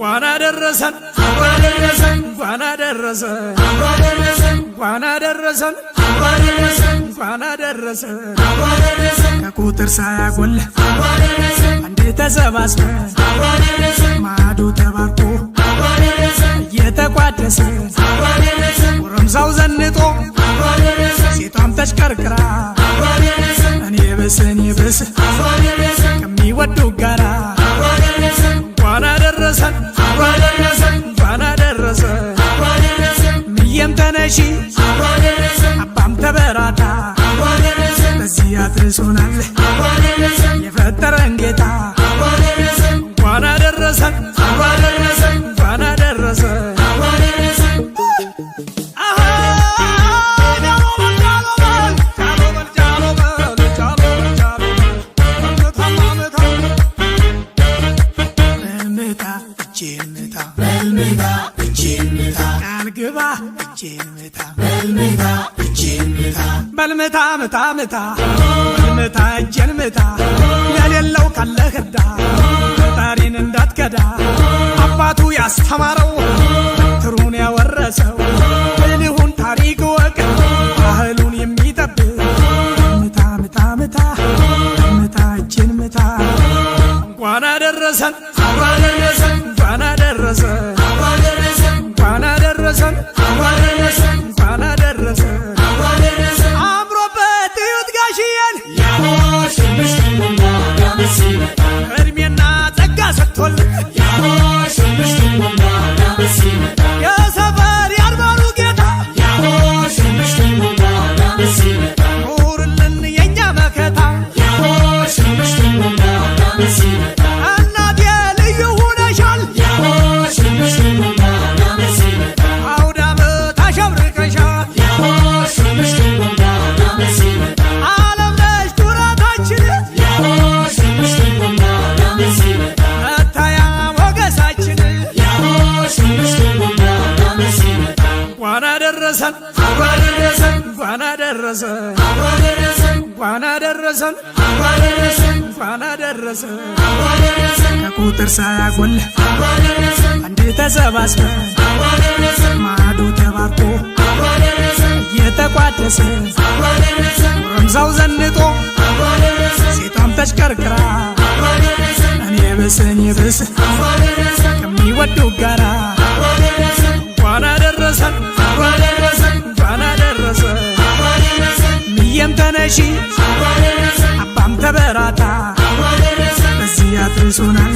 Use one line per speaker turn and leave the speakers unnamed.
እንኳን አደረሰን እንኳን አደረሰን እንኳን አደረሰን እንኳን አደረሰን ከቁጥር ሳያጎል አንዴ ተሰባስበን ማዶ ተባርኮ እየተቋደሰ ጎረምሳው ዘንጦ ሴቷም ተሽከርክራ እኔ ብስ ከሚወዱ ጋራ እንኳን አደረሰን እንኳን አደረሰን ምየም ተነሺ አባም ተበራታ በዚህ አድርሶናል የፈጠረን ጌታ እንኳን አደረሰን እንኳን አደረሰን በልምታ ምታ ምታ በልምታ እጄን ምታ ለሌለው ካለ ህዳ ፈጣሪን እንዳትከዳ አባቱ ያስተማረው ትሩን ያወረሰው ብልሁን ታሪክ ወቅ ባህሉን የሚጠብቅ ምታ ምታ ምታ በልምታ እጄን ምታ እንኳን አደረሰን እንኳን አደረሰን እንኳን አደረሰን እንኳን አደረሰን አምሮበት እዩት ጋሽዬን እድሜና ጸጋ ሰጥቶልን የሰፈር ያልባሉ ጌታ ኑርልን የእኛ መከታ እናቴ ልዩ ሁነሻል አውደ ዓመት አሸብርቀሻል ዓለም ነሽ ዱረታችን መታያ ሞገሳችን እንኳን አደረሰን እንኳን አደረሰን እንኳን አደረሰን እንኳን አደረሰን ከቁጥር ሳያጎል አንዴ ተሰባስበን ማዶ ተባርኮ እየተቋደሰ ጎረምሳው ዘንጦ ሴቷም ተሽከርክራ እኔ ብስ ከሚወዱ ጋራ እንኳን አደረሰን እንኳን አደረሰን ምየም ተነሺ አባም ተበራታ በዚህ አድርሶናል